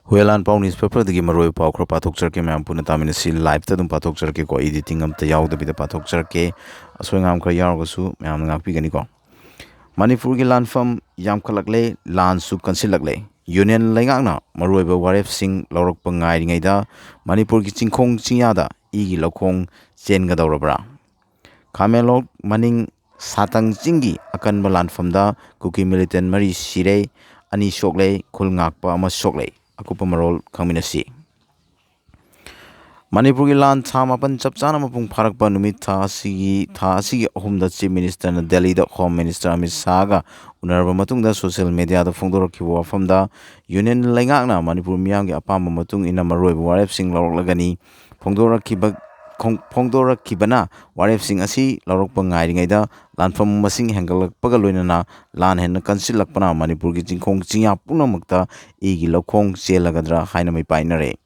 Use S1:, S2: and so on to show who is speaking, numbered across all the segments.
S1: HUYENLANPAO newspaper dagi Maru pau khro pathokcharke meeyam punna taminasi live ta dum pathokcharke ko editing amta yaudabida pathokcharke asoi ngam khra yaorasu meeyam ngakpigani ko Manipur gi lanfam yamkhalakley lansu kansilakley Union Laingakna Maruiba waref sing lorok pangai ngaida Manipur gi chingkhong chingyada igi lokhong chengadawrabra Khamelok maning satang chingi akan balanfamda kuki militant mari sire ani shokley khulngakpa ama shokley akupa marol khangminasi Manipur gi lan tha mapan chapchana mapung pharakpa numit tha asigi ahumda chief minister na Delhi da home minister Amit Shah ga unarba matungda social media da phongdorakhiba wafamda Union Laingakna Manipur miyam gi apamba matung ina maruiba warep sing loroklagani phongdorakhibana warep sing asi lorokpa ngairingaida lanfam masing hengalakpaga loinana lan henna kansilakpana Manipur gi jingkhong chingya punamakta igi lokhong chelagadra haina mai painare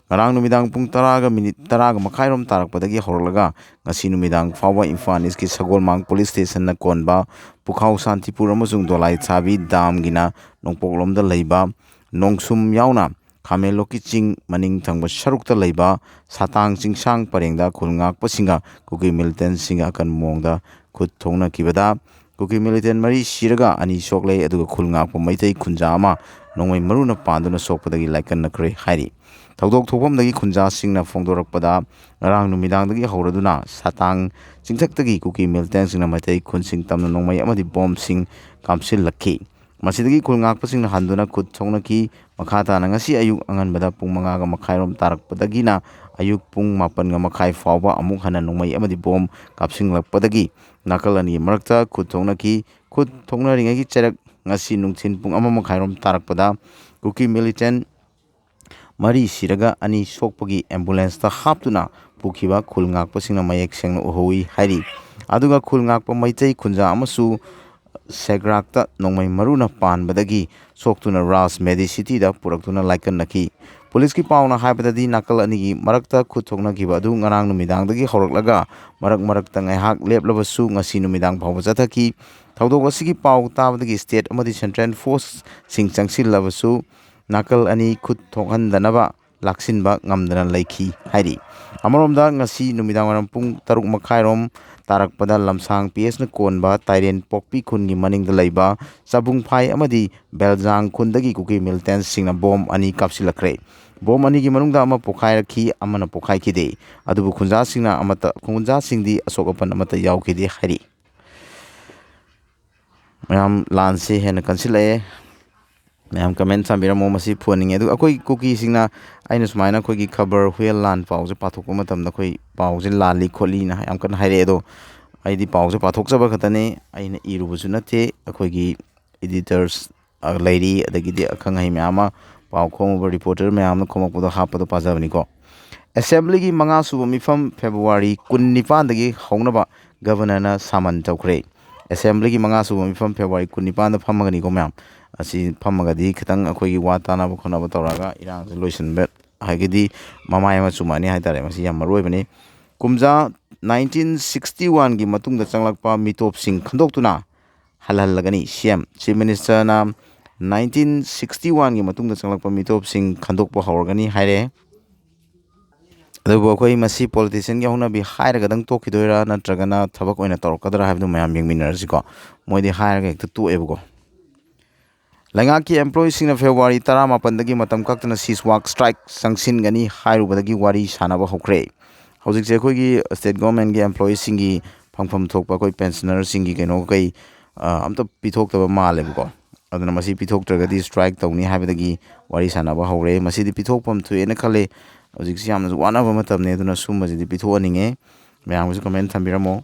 S1: Ngarang numidang pung taraga minit taraga makhairom tarakpadagi horlaga ngasi numidang fawa Imphal East ki Sagolmang police station na konba Pukhau Santipur amasung Dolai Chabi dam gina nongpoklomda leiba nongsum yauna Khameloki ching maning thangba sarukta leiba satang chingsang parengda khulngakpasinga kuki militant singa kan mongda khut thongna kibada kuki militant mari siraga ani soklei aduga khulngakpa maitai khunja ama nongmai maruna panduna sokpadagi laikan nakre hairi Thawdok thopamdagi khunja singna phongdorakpada ngarang numidangdagi hauraduna satang chingthakdagi kuki militant singna maitai khunsing tamna nongmai amadi bomb sing kamsil lakhi masidagi khulngakpasingna handuna khut thongnaki makhata ngasi ayuk anganbada pung 5 ga makhairom tarakpadagina ayuk pung 4 ga makhai fawba amuk hana nongmai amadi bomb kapsinglakpadagi nakalani marakta khut thongnaki khut thongnaringagi cherak ngasi nungthin pung 1 makhairom tarakpada kuki militant Mari siraga ani sokpagi ambulance ta haptuna pukhiba khulngakpasingna mayek sengna uhui hairi aduga khulngakpa maitai khunja amasu segrakta nongmai maruna panbadagi soktuna ras medicity da puraktuna laikan naki police ki pauna haibadadi nakal anigi marakta khuthokna kiba adu ngarang numidangdagi horaklaga marakta ngaihak leplabasu ngasi numidang phawba jathaki thawdok asigi pau tabadagi state amadi central force sing changsillabasu nakal ani khut thokhandanaba laksinba ngamdana laikhi hairi amaromda ngasi numidang waram pung 6 makhairom tarakpada lamsang PS na konba Tairen Pokpi khungi maningda leiba sabung phai amadi Beljang khundagi kuki militant singna bom ani kapsilakre bom ani gi manungda ama pokhairaki amana pokhaikide adubu khunja singna amata khunja singdi asokapan amata yaukide hairi mayam lanse hena kansilae ma'am comment साबिरमो मसी फोनिंगे अदु अखोई cookie सिंगना आइना सुमाइना खोगी खबर HUYENLANPAO जे पाथोकपा मतमदा खोई पाउ जे लाली खोली ना याम कन हाइरे दो आइदी पाउ जे पाथोकचबा खतने आइना इरुबसु नथे अखोगी एडिटर्स लेडी अदगिदि अखंगै म्यामा पाउ खोमबा रिपोर्टर म्याम खोमकपदो हापदो पाजाबनी को असेंबली की 5 सुबा मिफम फेब्रुवारी 19 दगी हौनबा गवर्नरना सामन तौखरे असेंबली की 5 सुबा मिफम फेब्रुवारी 19 दा फमगनी को ma'am asi phamagadi khitang akhoi watana ba khona ba toraga irang se loisan bet hagidi mamai ma chumani haitare masi yam maroi bani kumja 1961 gi matung da changlakpa mitop sing khandoktuna halhallagani CM chief minister na 1961 gi matung da changlakpa mitop sing khandokpa hawrgani haire adubo akhoi masi politician gi hona bi hairaga dang tokidoira natragana thabak oina torkadra habdu mayam yengminarsi ko moidi hairaga ekta tu ebugo Langaki employees in February Tarama Pandagi Matam Kaktana Seas Work Strike Sanction Gani Hairu Badagi Wari Sanaba Hokre. Housing Sekogi state government employees singi Pangpam Tokpa Koi pensioners singi Kenokai Amta Pitok the Malebuko. Adamasi Pitok Tragadi strike Tony Habidagi Wari Sanaba Hore, Masidi Pitopam to Enakale, Ozixiam is one of them at Neduna Sumas the Pitoning, may I was comment Tambiramo.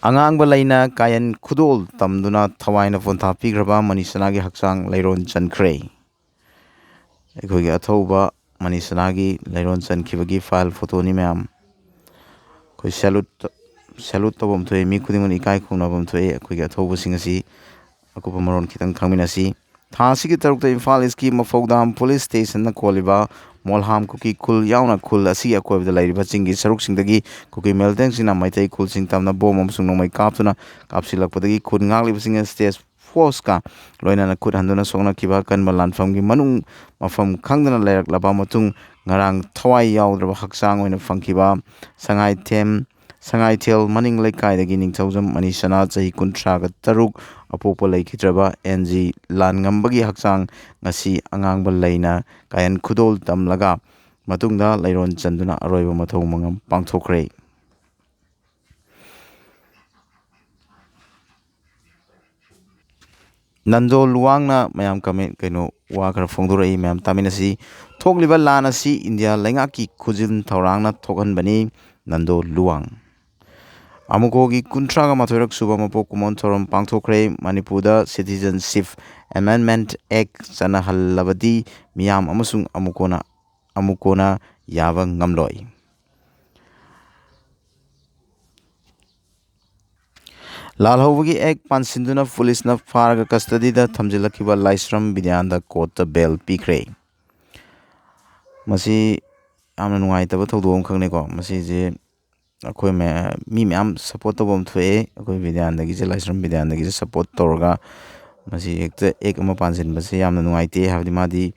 S1: Angang balaina kayan khudol tamduna thawaina phone thapi graba manisanagi haksang leiron chankre ekhogi athoba manisanagi leiron chankhibagi file photo ni ma'am koi salute tobom thoi mi khudingon ikai khunabam thoi ekhogi athoba singasi akupa maron khitang khangminasi thasi ki tarukta Imphal East ki Mafogdam police station na koliba Molham kuki kul yauna kul asi akoy da lairiba chingi saruk singdagi kuki melteng sina maitai kul sing tamna bom amsung nomai kaptuna kapsilakpadagi khun ngakliba singa stage ꯐꯣꯔꯁꯀ ꯂꯣꯏꯅꯅ ꯈꯨꯠ ꯍꯟꯗꯨꯅ ꯁꯣꯛꯅꯈꯤꯕ ꯑꯀꯟꯕ ꯂꯥꯟꯐꯝꯒꯤ ꯃꯅꯨꯡ ꯃꯐꯝ ꯈꯪꯗꯅ ꯂꯩꯔꯛꯂꯕ ꯃꯇꯨꯡ ꯉꯔꯥꯡ ꯊꯋꯥꯏ ꯌꯥꯎꯗ꯭ꯔꯕ ꯍꯛꯆꯥꯡ ꯑꯣꯏꯅ ꯐꯪꯈꯤꯕ ꯁꯉꯥꯏꯊꯦꯜ ꯃꯅꯤꯡ ꯂꯩꯀꯥꯏꯗꯒꯤ ꯅꯤꯡꯊꯧꯖꯝ ꯃꯅꯤꯁꯅꯥ ꯆꯍꯤ 33 ꯑꯄꯣꯛꯄ ꯂꯩꯈꯤꯗ꯭ꯔꯕ ꯑꯦꯟꯖꯤ ꯂꯥꯟꯉꯝꯕꯒꯤ ꯍꯛꯆꯥꯡ ꯉꯁꯤ ꯑꯉꯥꯡꯕ ꯂꯩꯅ ꯀꯥꯌꯟ ꯈꯨꯗꯣꯜ ꯇꯝꯂꯒ ꯃꯇꯨꯡꯗ ꯂꯩꯔꯣꯟ ꯆꯟꯗꯨꯅ ꯑꯔꯣꯏꯕ ꯃꯊꯧ ꯃꯉꯝ ꯄꯥꯡꯊꯣꯛꯈ꯭ꯔꯦ꯫ ꯅꯟꯖꯣ ꯂꯨꯋꯥꯡꯅ ꯃꯌꯥꯝ ꯋꯥ ꯈꯔ ꯐꯣꯡꯗꯣꯔꯛꯏ, ꯃꯌꯥꯝ ꯇꯥꯃꯤꯟꯅꯁꯤ꯫ ꯊꯣꯛꯂꯤꯕ ꯂꯥꯟ ꯑꯁꯤ ꯏꯟꯗꯤꯌꯥ ꯂꯩꯉꯥꯛꯀꯤ ꯈꯨꯖꯤꯟ ꯊꯧꯔꯥꯡꯅ ꯊꯣꯛꯍꯟꯕꯅꯤ꯫ ꯅꯟꯗꯣ ꯂꯨꯋꯥꯡ ꯑꯃꯨꯀꯣꯒꯤ 42ꯔꯛ ꯁꯨꯕ ꯃꯄꯣꯛ ꯀꯨꯝꯑꯣꯟ ꯊꯧꯔꯝ ꯄꯥꯡꯊꯣꯛꯈ꯭ꯔꯦ꯫ ꯃꯅꯤꯄꯨꯔꯗ ꯁꯤꯇꯤꯖꯟꯁꯤꯞ ꯑꯦꯃꯦꯟꯗꯃꯦꯟꯠ ꯑꯦꯛ ꯆꯠꯅꯍꯜꯂꯕꯗꯤ ꯃꯤꯌꯥꯝ ꯑꯃꯁꯨꯡ ꯑꯃꯨꯀꯣꯅ ꯌꯥꯕ ꯉꯝꯂꯣꯏ꯫ ꯂꯥꯜꯍꯧꯕꯒꯤ ꯑꯦꯛ ꯄꯥꯟꯁꯤꯟꯗꯨꯅ ꯄꯨꯂꯤꯁꯅ ꯐꯥꯔꯒ ꯀꯁꯇꯗꯤꯗ ꯊꯝꯖꯤꯜꯂꯛꯈꯤꯕ ꯂꯥꯏꯁ꯭ꯔꯝ ꯕꯤꯗ꯭ꯌꯥꯅꯟꯗ ꯀꯣꯔꯠꯇ ꯕꯦꯜ ꯄꯤꯈ꯭ꯔꯦ꯫ ꯃꯁꯤ ꯌꯥꯝꯅ ꯅꯨꯡꯉꯥꯏꯇꯕ ꯊꯧꯗꯣꯛ ꯑꯃꯈꯛꯅꯤꯀꯣ꯫ ꯃꯁꯤꯁꯦ ꯑꯩꯈꯣꯏ ꯃꯤ ꯃꯌꯥꯝ ꯁꯞꯄꯣꯔꯠ ꯇꯧꯕ ꯑꯃ ꯊꯣꯛꯑꯦ꯫ ꯑꯩꯈꯣꯏ ꯕꯤꯗ꯭ꯌꯥꯅꯟꯗꯒꯤꯁꯦ, ꯂꯥꯏꯁ꯭ꯔꯝ ꯕꯤꯗ꯭ꯌꯥꯅꯟꯗꯒꯤꯁꯦ ꯁꯞꯄꯣꯔꯠ ꯇꯧꯔꯒ ꯃꯁꯤ ꯍꯦꯛꯇ ꯑꯦꯛ ꯑꯃ ꯄꯥꯟꯁꯤꯟꯕꯁꯦ ꯌꯥꯝꯅ ꯅꯨꯡꯉꯥꯏꯇꯦ꯫ ꯍꯥꯏꯕꯗꯤ ꯃꯥꯗꯤ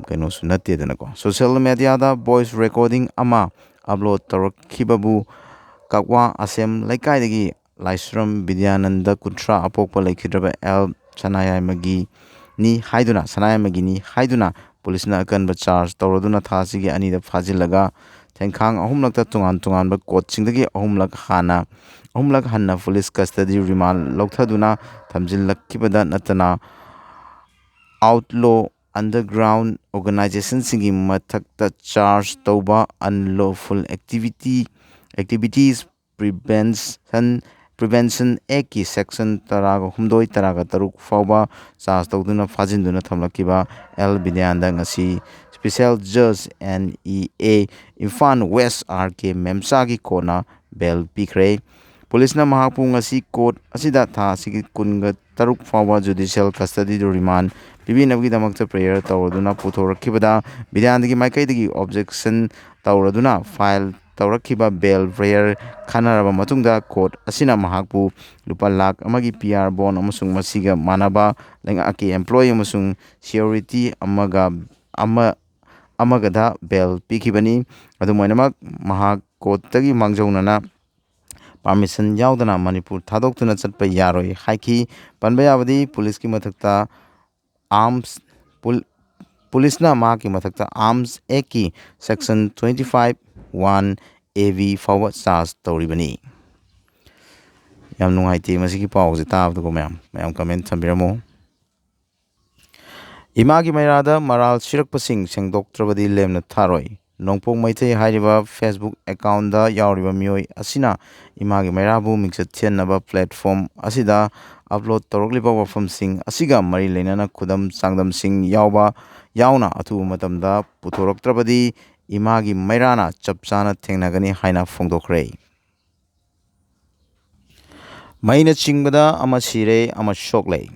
S1: ꯀꯩꯅꯣꯁꯨ ꯅꯠꯇꯦꯗꯅꯀꯣ꯫ ꯁꯣꯁꯤꯌꯦꯜ ꯃꯦꯗꯤꯌꯥꯗ ꯚꯣꯏꯁ ꯔꯦꯀꯣꯔꯗꯤꯡ ꯑꯃ ꯑꯞꯂꯣꯗ ꯇꯧꯔꯛꯈꯤꯕꯕꯨ ꯀꯛꯋꯥ ꯑꯁꯦꯝ ꯂꯩꯀꯥꯏꯗꯒꯤ ꯂꯥꯏꯁ꯭ꯔꯝ ꯕꯤꯗ꯭ꯌꯥꯅꯟꯗ 30 ꯑꯄꯣꯛꯄ ꯂꯩꯈꯤꯗ꯭ꯔꯕ ꯑꯦꯜ ꯁꯅꯥꯌꯥꯝꯕꯒꯤꯅꯤ ꯍꯥꯏꯗꯨꯅ ꯄꯨꯂꯤꯁꯅ ꯑꯀꯟꯕ ꯆꯥꯔꯖ ꯇꯧꯔꯗꯨꯅ ꯊꯥ ꯑꯁꯤꯒꯤ 2ꯗ ꯐꯥꯖꯤꯜꯂꯒ ꯊꯦꯡꯈꯥꯡ 3ꯂꯛꯇ ꯇꯣꯉꯥꯟ ꯇꯣꯉꯥꯟꯕ ꯀꯣꯔꯠꯁꯤꯡꯗꯒꯤ 3ꯂꯛ ꯍꯟꯅ ꯄꯨꯂꯤꯁ ꯀꯁꯇꯗꯤ ꯔꯤꯃꯥꯟꯗ ꯂꯧꯊꯗꯨꯅ ꯊꯝꯖꯤꯜꯂꯛꯈꯤꯕꯗ ꯅꯠꯇꯅ ꯑꯥꯎꯠꯂꯣ ꯑꯟꯗꯔꯒ꯭ꯔꯥꯎꯟꯗ ꯑꯣꯔꯒꯅꯥꯏꯖꯦꯁꯟꯁꯤꯡꯒꯤ ꯃꯊꯛꯇ ꯆꯥꯔꯖ ꯇꯧꯕ ꯑꯟꯂꯣꯐꯨꯜ ꯑꯦꯛꯇꯤꯚꯤꯇꯤꯖ ꯄ꯭ꯔꯤꯚꯦꯟꯁꯟ ꯑꯦꯛꯀꯤ ꯁꯦꯛꯁꯟ 18, 13 ꯐꯥꯎꯕ ꯆꯥꯔꯖ ꯇꯧꯗꯨꯅ ꯐꯥꯖꯤꯟꯗꯨꯅ ꯊꯝꯂꯛꯈꯤꯕ ꯑꯦꯜ ꯕꯤꯗ꯭ꯌꯥꯅꯟꯗ ꯉꯁꯤ ꯁ꯭ꯄꯦꯁꯤꯑꯦꯜ ꯖꯖ NEA ꯏꯝꯐꯥꯜ ꯋꯦꯁ RK ꯃꯦꯝꯆꯥꯒꯤ ꯀꯣꯔꯠꯅ ꯕꯦꯜ ꯄꯤꯈ꯭ꯔꯦ꯫ ꯄꯨꯂꯤꯁꯅ ꯃꯍꯥꯛꯄꯨ ꯉꯁꯤ ꯀꯣꯔꯠ ꯑꯁꯤꯗ ꯊꯥ ꯑꯁꯤꯒꯤ 23 ꯐꯥꯎꯕ ꯖꯨꯗꯤꯁꯤꯌꯦꯜ ꯀꯁꯇꯗꯤꯗ ꯔꯤꯃꯥꯟꯗ ꯄꯤꯕꯤꯅꯕꯒꯤꯗꯃꯛꯇ ꯄ꯭ꯔꯦꯌꯔ ꯇꯧꯔꯗꯨꯅ ꯄꯨꯊꯣꯔꯛꯈꯤꯕꯗ ꯕꯤꯗ꯭ꯌꯥꯅꯟꯗꯒꯤ ꯃꯥꯏꯀꯩꯗꯒꯤ ꯑꯣꯕꯖꯦꯛꯁꯟ ꯇꯧꯔꯗꯨꯅ ꯐꯥꯏꯜ ꯇꯧꯔꯛꯈꯤꯕ ꯕꯦꯜ ꯄ꯭ꯔꯦꯌꯔ ꯈꯟꯅꯔꯕ ꯃꯇꯨꯡꯗ ꯀꯣꯔꯠ ꯑꯁꯤꯅ ꯃꯍꯥꯛꯄꯨ ꯂꯨꯄꯥ ꯂꯥꯈ 1ꯒꯤ PR ꯕꯣꯟꯗ ꯑꯃꯁꯨꯡ ꯃꯁꯤꯒ ꯃꯥꯟꯅꯕ ꯂꯩꯉꯥꯛꯀꯤ ꯑꯦꯝꯄ꯭ꯂꯣꯌꯤ ꯑꯃꯁꯨꯡ ꯁꯤꯑꯣꯔꯤꯇꯤ ꯑꯃꯒꯗ ꯕꯦꯜ ꯄꯤꯈꯤꯕꯅꯤ꯫ ꯑꯗꯨꯝ ꯑꯣꯏꯅꯃꯛ ꯃꯍꯥꯛ ꯀꯣꯔꯠꯇꯒꯤ ꯃꯥꯡꯖꯧꯅꯅ ꯄꯥꯔꯃꯤꯁꯟ ꯌꯥꯎꯗꯅ ꯃꯅꯤꯄꯨꯔ ꯊꯥꯗꯣꯛꯇꯨꯅ ꯆꯠꯄ ꯌꯥꯔꯣꯏ ꯍꯥꯏꯈꯤ꯫ ꯄꯟꯕ ꯌꯥꯕꯗꯤ ꯄꯨꯂꯤꯁꯅ ꯃꯍꯥꯛꯀꯤ ꯃꯊꯛꯇ ꯑꯥꯔꯝꯁ ꯑꯦꯛꯀꯤ ꯁꯦꯛꯁꯟ 25(1)(ab) ꯐꯥꯎꯕ ꯆꯥꯔꯖ ꯇꯧꯔꯤꯕꯅꯤ꯫ ꯌꯥꯝ ꯅꯨꯡꯉꯥꯏꯇꯦ ꯃꯁꯤꯒꯤ ꯄꯥꯎꯁꯦ ꯇꯥꯕꯗꯀꯣ ꯃꯌꯥꯝ ꯀꯃꯦꯟꯠ ꯊꯝꯕꯤꯔꯝꯃꯨ꯫ ꯏꯃꯥꯒꯤ ꯃꯩꯔꯥꯗ ꯃꯔꯥꯜ ꯁꯤꯔꯛꯄꯁꯤꯡ ꯁꯦꯡꯗꯣꯛꯇ꯭ꯔꯕꯗꯤ ꯂꯦꯝꯅ ꯊꯥꯔꯣꯏ꯫ ꯅꯣꯡꯄꯣꯛ ꯃꯩꯇꯩ ꯍꯥꯏꯔꯤꯕ ꯐꯦꯁꯕꯨꯛ ꯑꯦꯀꯥꯎꯟꯗ ꯌꯥꯎꯔꯤꯕ ꯃꯤꯑꯣꯏ ꯑꯁꯤꯅ ꯏꯃꯥꯒꯤ ꯃꯩꯔꯥꯕꯨ ꯃꯤꯡꯆꯠ ꯊꯤꯍꯟꯅꯕ ꯄ꯭ꯂꯦꯠꯐꯣꯔꯝ ꯑꯁꯤꯗ ꯑꯞꯂꯣꯗ ꯇꯧꯔꯛꯂꯤꯕ ꯋꯥꯐꯝꯁꯤꯡ ꯑꯁꯤꯒ ꯃꯔꯤ ꯂꯩꯅꯅ ꯈꯨꯗꯝ ꯆꯥꯡꯗꯝꯁꯤꯡ ꯌꯥꯎꯅ ꯑꯊꯨꯕ ꯃꯇꯝꯗ ꯄꯨꯊꯣꯔꯛꯇ꯭ꯔꯕꯗꯤ ꯏꯃꯥꯒꯤ ꯃꯩꯔꯥꯅ ꯆꯞ ꯆꯥꯅ ꯊꯦꯡꯅꯒꯅꯤ ꯍꯥꯏꯅ ꯐꯣꯡꯗꯣꯛꯈ꯭ꯔꯦ꯫ ꯃꯩꯅ ꯆꯤꯡꯕꯗ ꯑꯃ ꯁꯤꯔꯦ, ꯑꯃ ꯁꯣꯛꯂꯦ꯫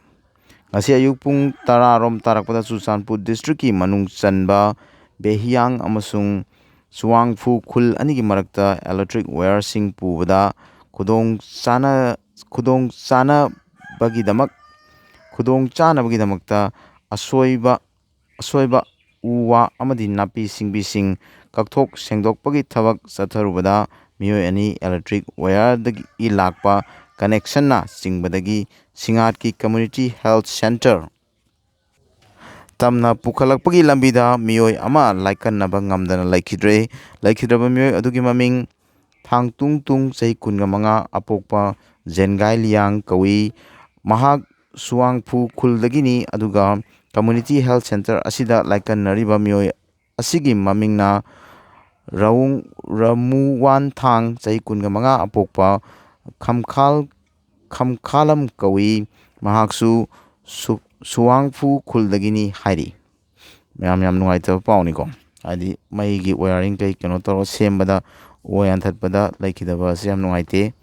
S1: ꯉꯁꯤ ꯑꯌꯨꯛ ꯄꯨꯡ 10 ꯇꯥꯔꯛꯄꯗ ꯆꯨꯔꯆꯥꯟꯄꯨꯔ ꯗꯤꯁꯇ꯭ꯔꯤꯛꯀꯤ ꯃꯅꯨꯡ ꯆꯟꯕ ꯕꯦꯍꯤꯌꯥꯡ ꯑꯃꯁꯨꯡ ꯆꯨꯋꯥꯡꯐꯨ ꯈꯨꯜ ꯑꯅꯤꯒꯤ ꯃꯔꯛꯇ ꯏꯂꯦꯛꯇ꯭ꯔꯤꯛ ꯋꯥꯌꯔꯁꯤꯡ ꯄꯨꯕꯗ ꯈꯨꯗꯣꯡꯆꯥꯅꯕꯒꯤꯗꯃꯛꯇ ꯑꯁꯣꯏꯕ ꯎ ꯋꯥ ꯑꯃꯗꯤ ꯅꯥꯄꯤ ꯁꯤꯡꯕꯤꯁꯤꯡ ꯀꯛꯊꯣꯛ ꯁꯦꯡꯗꯣꯛꯄꯒꯤ ꯊꯕꯛ ꯆꯠꯊꯔꯨꯕꯗ ꯃꯤꯑꯣꯏ 2 ꯏꯂꯦꯛꯇ꯭ꯔꯤꯛ ꯋꯥꯌꯔꯗꯒꯤ ꯂꯥꯛꯄ ꯀꯅꯦꯛꯁꯟꯅ ꯆꯤꯡꯕꯗꯒꯤ ꯁꯤꯡꯉꯥꯠꯀꯤ ꯀꯝꯃ꯭ꯌꯨꯅꯤꯇꯤ ꯍꯦꯜꯊ ꯁꯦꯟꯇꯔ ꯇꯝꯅ ꯄꯨꯈꯠꯂꯛꯄꯒꯤ ꯂꯝꯕꯤꯗ ꯃꯤꯑꯣꯏ ꯑꯃ ꯂꯥꯏꯀꯠꯅꯕ ꯉꯝꯗꯅ ꯂꯩꯈꯤꯗ꯭ꯔꯦ꯫ ꯂꯩꯈꯤꯗ꯭ꯔꯕ ꯃꯤꯑꯣꯏ ꯑꯗꯨꯒꯤ ꯃꯃꯤꯡ ꯊꯥꯡꯇꯨꯡꯇꯨꯡ ꯆꯍꯤ 25 ꯑꯄꯣꯛꯄ ꯖꯦꯟꯒꯥꯏ ꯂꯤꯌꯥꯡ ꯀꯧꯏ꯫ ꯃꯍꯥꯛ ꯆꯨꯋꯥꯡꯐꯨ ꯈꯨꯜꯗꯒꯤꯅꯤ ꯑꯗꯨꯒ ꯀꯝꯃ꯭ꯌꯨꯅꯤꯇꯤ ꯍꯦꯜꯊ ꯁꯦꯟꯇꯔ ꯑꯁꯤꯗ ꯂꯥꯏꯀꯠꯅꯔꯤꯕ ꯃꯤꯑꯣꯏ ꯑꯁꯤꯒꯤ ꯃꯃꯤꯡꯅ ꯔꯃꯨꯋꯥꯟꯊꯥꯡ ꯆꯍꯤ 25 ꯑꯄꯣꯛꯄ ꯈꯝꯈꯥꯂꯝ ꯀꯧꯏ꯫ ꯃꯍꯥꯛꯁꯨ ꯆꯨꯋꯥꯡꯐꯨ ꯈꯨꯜꯗꯒꯤꯅꯤ ꯍꯥꯏꯔꯤ꯫ ꯌꯥꯝ ꯅꯨꯡꯉꯥꯏꯇꯕ ꯄꯥꯎꯅꯤꯀꯣ꯫ ꯍꯥꯏꯗꯤ ꯃꯩꯒꯤ ꯋꯥꯌꯔꯤꯡ ꯀꯩꯅꯣ ꯇꯧꯔꯒ ꯁꯦꯝꯕꯗ ꯎ ꯋꯥ ꯌꯥꯟꯊꯠꯄꯗ ꯂꯩꯈꯤꯗꯕ ꯑꯁꯤ ꯌꯥꯝ ꯅꯨꯡꯉꯥꯏꯇꯦ꯫